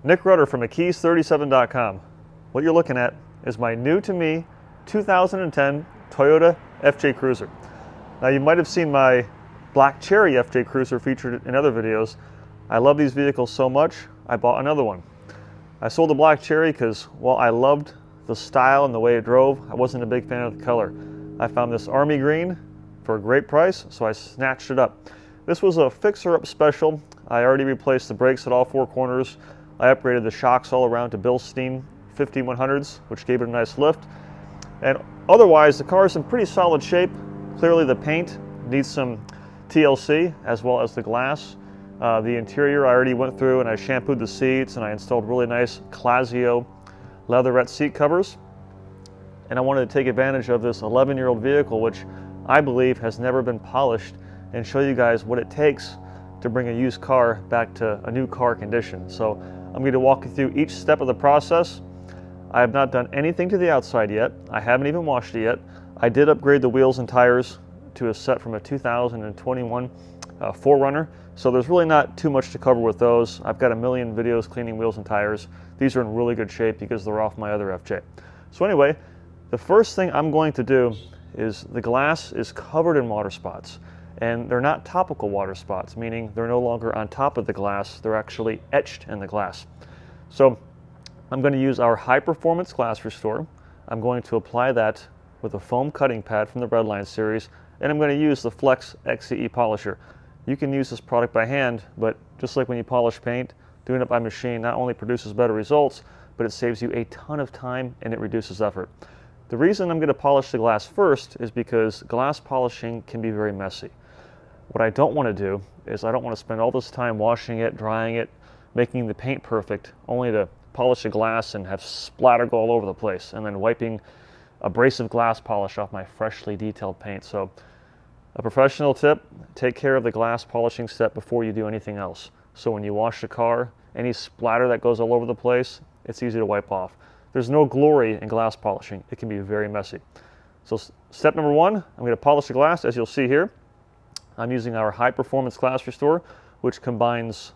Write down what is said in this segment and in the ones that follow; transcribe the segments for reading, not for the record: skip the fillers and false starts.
Nick Rudder from McKee's37.com. What you're looking at is my new to me 2010 Toyota FJ Cruiser. Now you might have seen my Black Cherry FJ Cruiser featured in other videos. I love these vehicles so much, I bought another one. I sold the Black Cherry because, while I loved the style and the way it drove, I wasn't a big fan of the color. I found this army green for a great price, so I snatched it up. This was a fixer-up special. I already replaced the brakes at all four corners. I upgraded the shocks all around to Bilstein 5100s, which gave it a nice lift. And otherwise, the car is in pretty solid shape. Clearly the paint needs some TLC, as well as the glass. The interior I already went through and I shampooed the seats and I installed really nice Clasio leatherette seat covers. And I wanted to take advantage of this 11-year-old vehicle, which I believe has never been polished, and show you guys what it takes to bring a used car back to a new car condition. So I'm going to walk you through each step of the process. I have not done anything to the outside yet. I haven't even washed it yet. I did upgrade the wheels and tires to a set from a 2021 4Runner. So there's really not too much to cover with those. I've got a million videos cleaning wheels and tires. These are in really good shape because they're off my other FJ. So anyway, the first thing I'm going to do is the glass is covered in water spots. And they're not topical water spots, meaning they're no longer on top of the glass, they're actually etched in the glass. So I'm going to use our high performance glass restore. I'm going to apply that with a foam cutting pad from the Redline series, and I'm going to use the Flex XCE polisher. You can use this product by hand, but just like when you polish paint, doing it by machine not only produces better results, but it saves you a ton of time and it reduces effort. The reason I'm going to polish the glass first is because glass polishing can be very messy. What I don't want to do is I don't want to spend all this time washing it, drying it, making the paint perfect, only to polish the glass and have splatter go all over the place, and then wiping abrasive glass polish off my freshly detailed paint. So a professional tip, take care of the glass polishing step before you do anything else. So when you wash the car, any splatter that goes all over the place, it's easy to wipe off. There's no glory in glass polishing. It can be very messy. So step number one, I'm going to polish the glass, as you'll see here. I'm using our high performance glass restore, which combines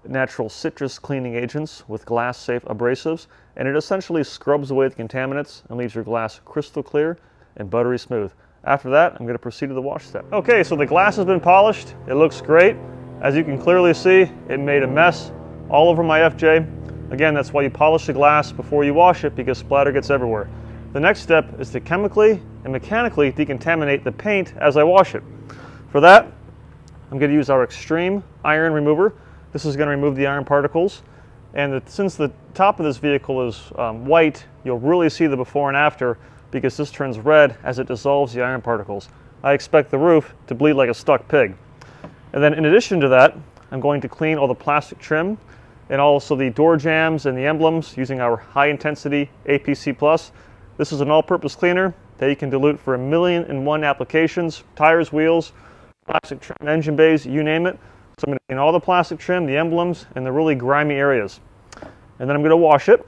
natural citrus cleaning agents with glass safe abrasives, and it essentially scrubs away the contaminants and leaves your glass crystal clear and buttery smooth. After that, I'm going to proceed to the wash step. Okay, so the glass has been polished. It looks great. As you can clearly see, it made a mess all over my FJ. Again, that's why you polish the glass before you wash it, because splatter gets everywhere. The next step is to chemically and mechanically decontaminate the paint as I wash it. For that, I'm going to use our Extreme Iron Remover. This is going to remove the iron particles. And since the top of this vehicle is white, you'll really see the before and after, because this turns red as it dissolves the iron particles. I expect the roof to bleed like a stuck pig. And then in addition to that, I'm going to clean all the plastic trim and also the door jambs and the emblems using our high intensity APC+. This is an all-purpose cleaner that you can dilute for 1,000,001 applications, tires, wheels, plastic trim, engine bays, you name it. So I'm going to clean all the plastic trim, the emblems, and the really grimy areas. And then I'm going to wash it.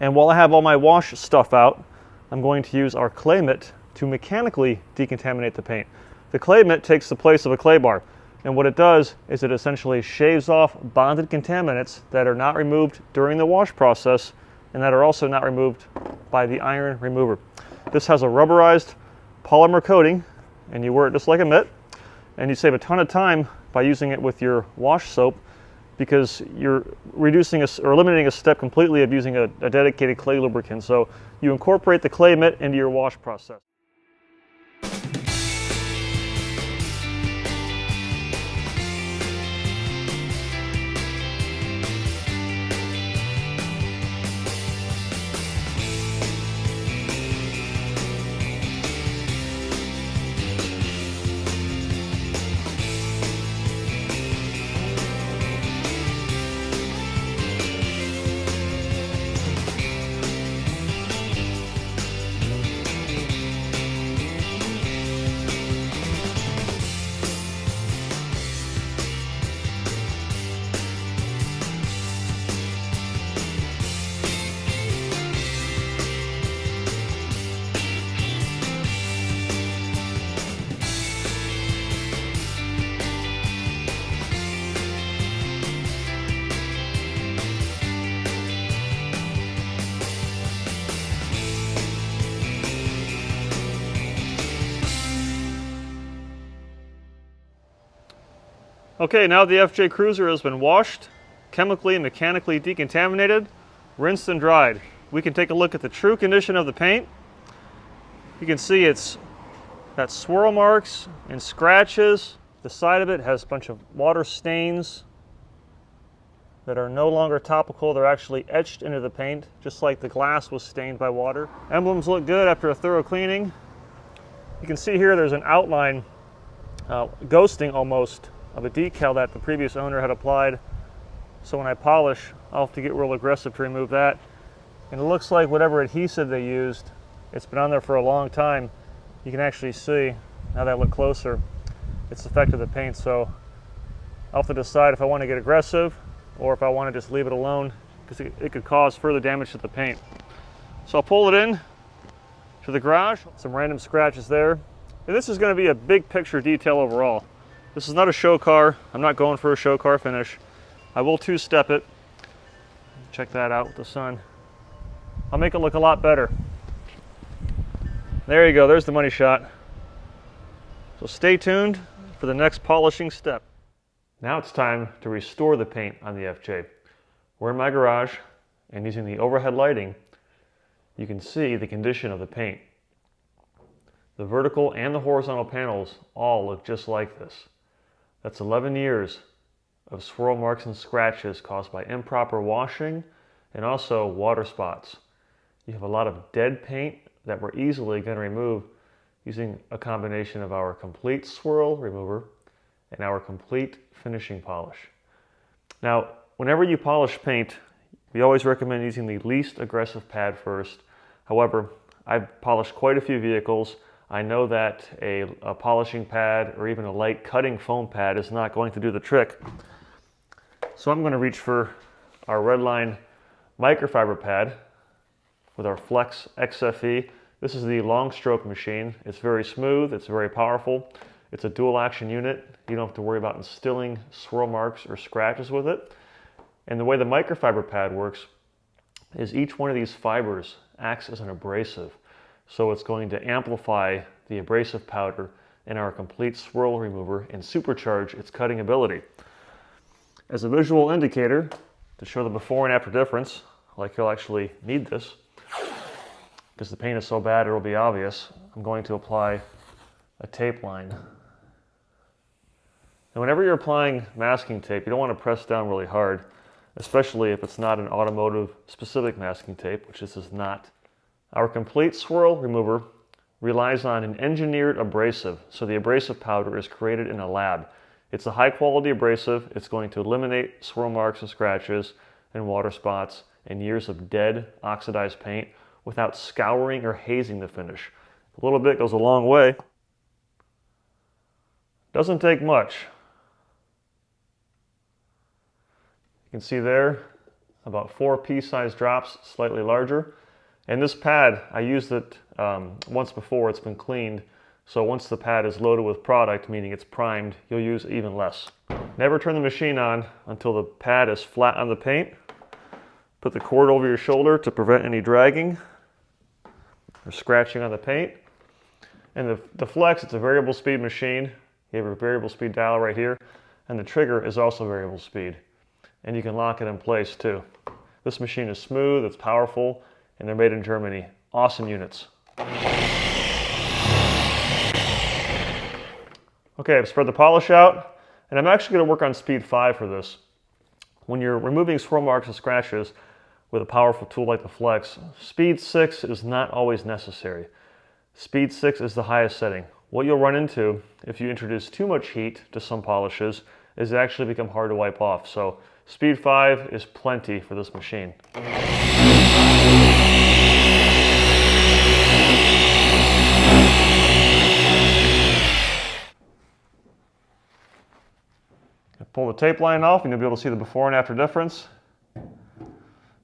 And while I have all my wash stuff out, I'm going to use our clay mitt to mechanically decontaminate the paint. The clay mitt takes the place of a clay bar. And what it does is it essentially shaves off bonded contaminants that are not removed during the wash process and that are also not removed by the iron remover. This has a rubberized polymer coating, and you wear it just like a mitt. And you save a ton of time by using it with your wash soap, because you're reducing or eliminating a step completely of using a dedicated clay lubricant. So you incorporate the clay mitt into your wash process. Okay, now the FJ Cruiser has been washed, chemically and mechanically decontaminated, rinsed and dried. We can take a look at the true condition of the paint. You can see it's got swirl marks and scratches. The side of it has a bunch of water stains that are no longer topical. They're actually etched into the paint, just like the glass was stained by water. Emblems look good after a thorough cleaning. You can see here there's an outline, ghosting almost, of a decal that the previous owner had applied. So when I polish, I'll have to get real aggressive to remove that. And it looks like whatever adhesive they used, it's been on there for a long time. You can actually see, now that I look closer, it's affected the paint. So I'll have to decide if I want to get aggressive or if I want to just leave it alone, because it could cause further damage to the paint. So I'll pull it in to the garage, some random scratches there. And this is going to be a big picture detail overall. This is not a show car. I'm not going for a show car finish. I will two-step it. Check that out with the sun. I'll make it look a lot better. There you go, there's the money shot. So stay tuned for the next polishing step. Now it's time to restore the paint on the FJ. We're in my garage, and using the overhead lighting, you can see the condition of the paint. The vertical and the horizontal panels all look just like this. That's 11 years of swirl marks and scratches caused by improper washing and also water spots. You have a lot of dead paint that we're easily going to remove using a combination of our complete swirl remover and our complete finishing polish. Now, whenever you polish paint, we always recommend using the least aggressive pad first. However, I've polished quite a few vehicles. I know that a polishing pad or even a light cutting foam pad is not going to do the trick. So I'm going to reach for our Redline microfiber pad with our Flex XFE. This is the long stroke machine. It's very smooth, it's very powerful. It's a dual action unit. You don't have to worry about instilling swirl marks or scratches with it. And the way the microfiber pad works is each one of these fibers acts as an abrasive. So it's going to amplify the abrasive powder in our complete swirl remover and supercharge its cutting ability. As a visual indicator to show the before and after difference, like you'll actually need this, because the paint is so bad it'll be obvious, I'm going to apply a tape line. And whenever you're applying masking tape, you don't want to press down really hard, especially if it's not an automotive specific masking tape, which this is not. Our complete swirl remover relies on an engineered abrasive. So the abrasive powder is created in a lab. It's a high quality abrasive. It's going to eliminate swirl marks and scratches and water spots and years of dead oxidized paint without scouring or hazing the finish. A little bit goes a long way. Doesn't take much. You can see there about 4 pea-sized drops, slightly larger. And this pad, I used it once before, it's been cleaned. So once the pad is loaded with product, meaning it's primed, you'll use even less. Never turn the machine on until the pad is flat on the paint. Put the cord over your shoulder to prevent any dragging or scratching on the paint. And the Flex, it's a variable speed machine. You have a variable speed dial right here. And the trigger is also variable speed. And you can lock it in place too. This machine is smooth, it's powerful, and they're made in Germany. Awesome units. Okay, I've spread the polish out, and I'm actually going to work on speed 5 for this. When you're removing swirl marks and scratches with a powerful tool like the Flex, speed 6 is not always necessary. Speed 6 is the highest setting. What you'll run into if you introduce too much heat to some polishes is it actually become hard to wipe off. So speed 5 is plenty for this machine. Pull the tape line off and you'll be able to see the before and after difference.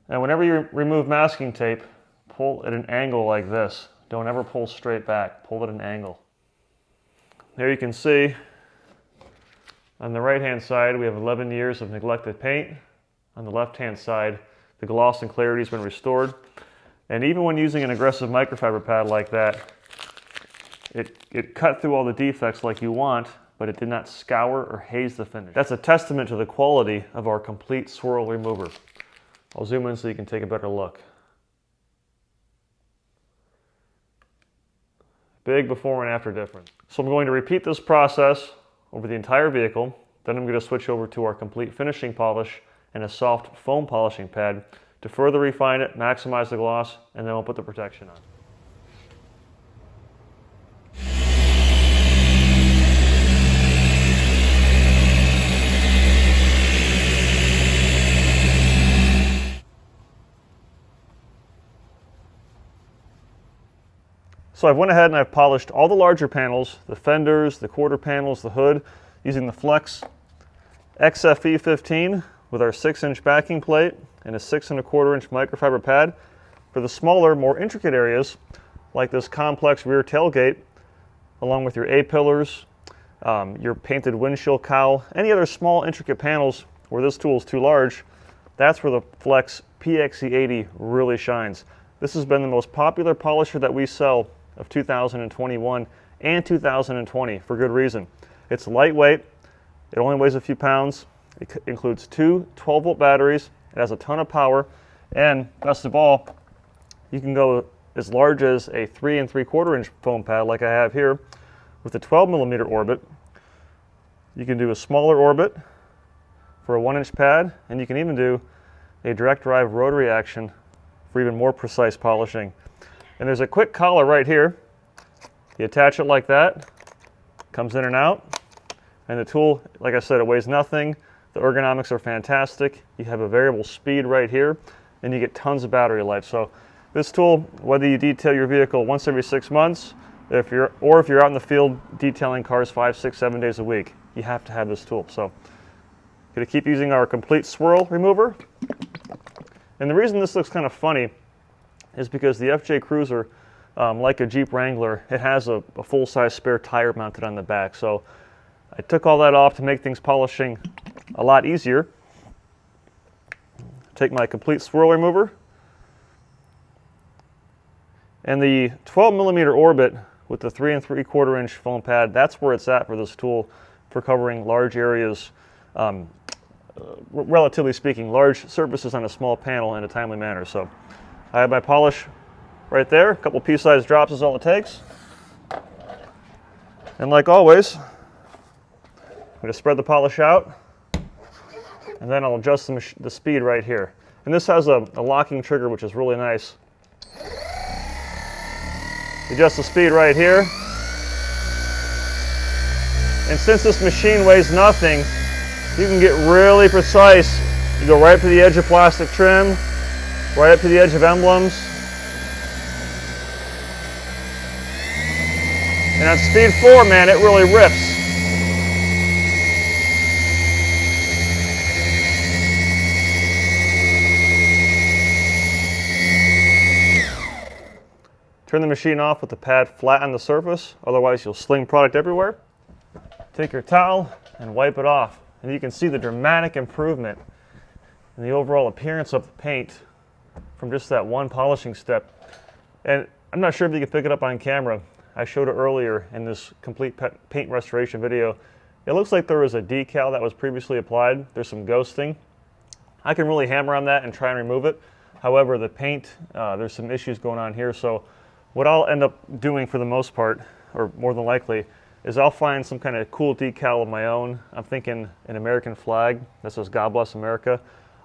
And whenever you remove masking tape, pull at an angle like this. Don't ever pull straight back, pull at an angle. There you can see on the right hand side we have 11 years of neglected paint. On the left hand side the gloss and clarity has been restored. And even when using an aggressive microfiber pad like that, it cut through all the defects like you want, but it did not scour or haze the finish. That's a testament to the quality of our complete swirl remover. I'll zoom in so you can take a better look. Big before and after difference. So I'm going to repeat this process over the entire vehicle. Then I'm going to switch over to our complete finishing polish and a soft foam polishing pad to further refine it, maximize the gloss, and then we'll put the protection on. So I went ahead and I've polished all the larger panels, the fenders, the quarter panels, the hood, using the Flex XFE 15 with our 6-inch backing plate and a 6 1/4-inch microfiber pad. For the smaller, more intricate areas, like this complex rear tailgate, along with your A-pillars, your painted windshield cowl, any other small intricate panels where this tool is too large, that's where the Flex PXE80 really shines. This has been the most popular polisher that we sell of 2021 and 2020 for good reason. It's lightweight, it only weighs a few pounds, it includes two 12-volt batteries, it has a ton of power, and best of all, you can go as large as a 3 3/4-inch foam pad like I have here with a 12mm orbit. You can do a smaller orbit for a 1-inch pad, and you can even do a direct drive rotary action for even more precise polishing. And there's a quick collar right here. You attach it like that, comes in and out, and the tool, like I said, it weighs nothing. The ergonomics are fantastic. You have a variable speed right here, and you get tons of battery life. So this tool, whether you detail your vehicle once every 6 months, if you're out in the field detailing cars 5, 6, 7 days a week, you have to have this tool. So going to keep using our complete swirl remover. And the reason this looks kind of funny is because the FJ Cruiser, like a Jeep Wrangler, it has a full-size spare tire mounted on the back. So I took all that off to make things polishing a lot easier. Take my complete swirl remover, and the 12mm orbit with the 3 3/4-inch foam pad, that's where it's at for this tool for covering large areas, relatively speaking, large surfaces on a small panel in a timely manner. So I have my polish right there. A couple pea-sized drops is all it takes. And like always, I'm going to spread the polish out, and then I'll adjust the speed right here. And this has a locking trigger, which is really nice. Adjust the speed right here. And since this machine weighs nothing, you can get really precise. You go right up to the edge of plastic trim, right up to the edge of Emblems. And on speed 4, man, it really rips. Turn the machine off with the pad flat on the surface, otherwise you'll sling product everywhere. Take your towel and wipe it off. And you can see the dramatic improvement in the overall appearance of the paint from just that one polishing step. And I'm not sure if you can pick it up on camera. I showed it earlier in this complete paint restoration video. It looks like there was a decal that was previously applied. There's some ghosting. I can really hammer on that and try and remove it. However, the paint, there's some issues going on here. So what I'll end up doing for the most part, or more than likely, is I'll find some kind of cool decal of my own. I'm thinking an American flag that says God Bless America.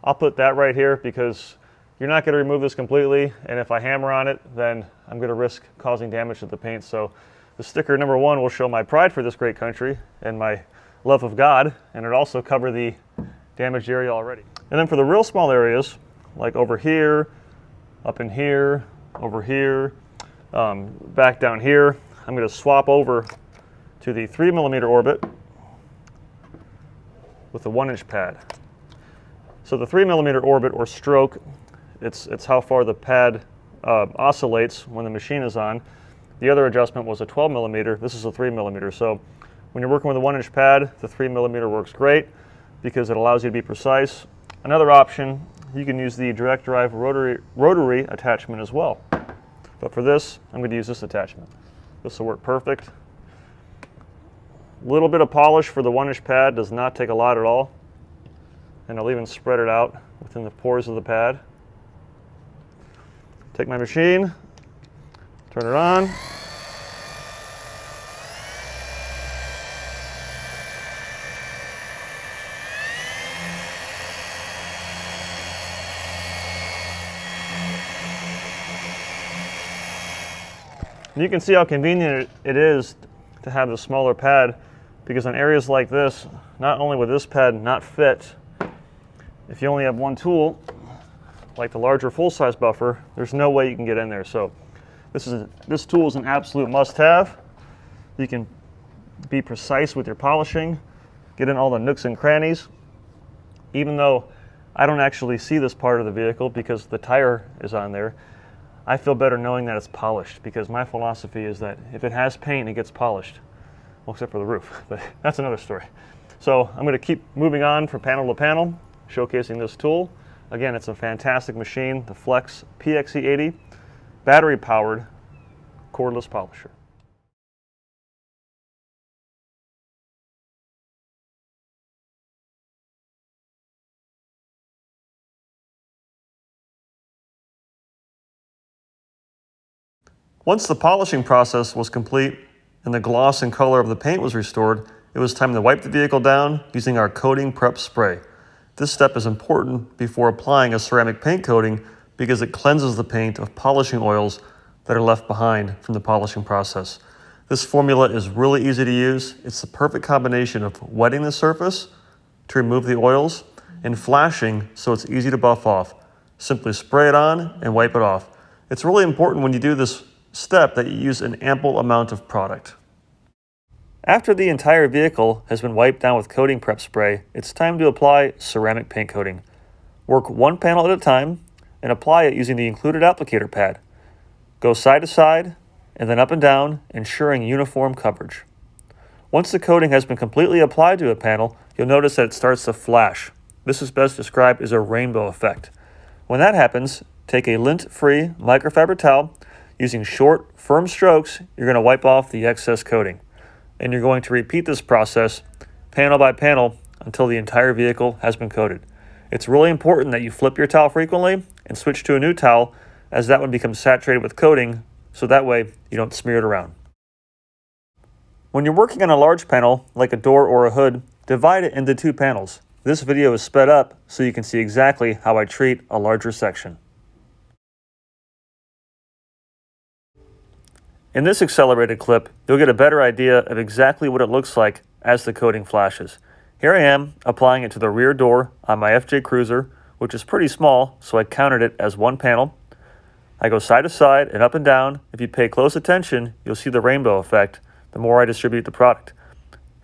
I'll put that right here because you're not going to remove this completely, and if I hammer on it, then I'm going to risk causing damage to the paint. So the sticker number 1 will show my pride for this great country and my love of God, and it also cover the damaged area already. And then for the real small areas, like over here, up in here, over here, back down here, I'm going to swap over to the 3mm orbit with a 1-inch pad. So the 3mm orbit or stroke, it's how far the pad oscillates when the machine is on. The other adjustment was a 12mm. This is a 3mm. So when you're working with a 1-inch pad, the 3mm works great because it allows you to be precise. Another option, you can use the direct drive rotary attachment as well. But for this, I'm going to use this attachment. This will work perfect. A little bit of polish for the 1-inch pad does not take a lot at all. And I'll even spread it out within the pores of the pad. Take my machine, turn it on. And you can see how convenient it is to have the smaller pad, because in areas like this, not only would this pad not fit, if you only have one tool, like the larger full-size buffer, there's no way you can get in there. So this tool is an absolute must-have. You can be precise with your polishing, get in all the nooks and crannies. Even though I don't actually see this part of the vehicle because the tire is on there, I feel better knowing that it's polished, because my philosophy is that if it has paint, it gets polished. Well, except for the roof, but that's another story. So I'm going to keep moving on from panel to panel, showcasing this tool. Again, it's a fantastic machine, the Flex PXE80, battery-powered cordless polisher. Once the polishing process was complete and the gloss and color of the paint was restored, it was time to wipe the vehicle down using our coating prep spray. This step is important before applying a ceramic paint coating because it cleanses the paint of polishing oils that are left behind from the polishing process. This formula is really easy to use. It's the perfect combination of wetting the surface to remove the oils and flashing so it's easy to buff off. Simply spray it on and wipe it off. It's really important when you do this step that you use an ample amount of product. After the entire vehicle has been wiped down with coating prep spray, it's time to apply ceramic paint coating. Work one panel at a time and apply it using the included applicator pad. Go side to side and then up and down, ensuring uniform coverage. Once the coating has been completely applied to a panel, you'll notice that it starts to flash. This is best described as a rainbow effect. When that happens, take a lint-free microfiber towel. Using short, firm strokes, you're going to wipe off the excess coating. And you're going to repeat this process panel by panel until the entire vehicle has been coated. It's really important that you flip your towel frequently and switch to a new towel, as that one becomes saturated with coating, so that way you don't smear it around. When you're working on a large panel, like a door or a hood, divide it into two panels. This video is sped up so you can see exactly how I treat a larger section. In this accelerated clip, you'll get a better idea of exactly what it looks like as the coating flashes. Here I am applying it to the rear door on my FJ Cruiser, which is pretty small, so I counted it as one panel. I go side to side and up and down. If you pay close attention, you'll see the rainbow effect the more I distribute the product.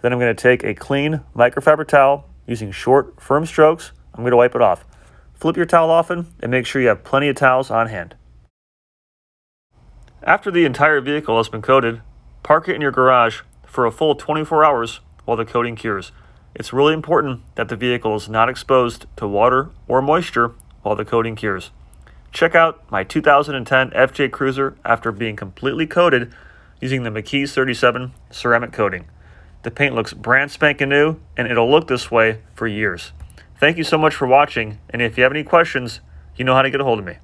Then I'm going to take a clean microfiber towel using short, firm strokes. I'm going to wipe it off. Flip your towel often and make sure you have plenty of towels on hand. After the entire vehicle has been coated, park it in your garage for a full 24 hours while the coating cures. It's really important that the vehicle is not exposed to water or moisture while the coating cures. Check out my 2010 FJ Cruiser after being completely coated using the McKee's 37 ceramic coating. The paint looks brand spanking new, and it'll look this way for years. Thank you so much for watching, and if you have any questions, you know how to get a hold of me.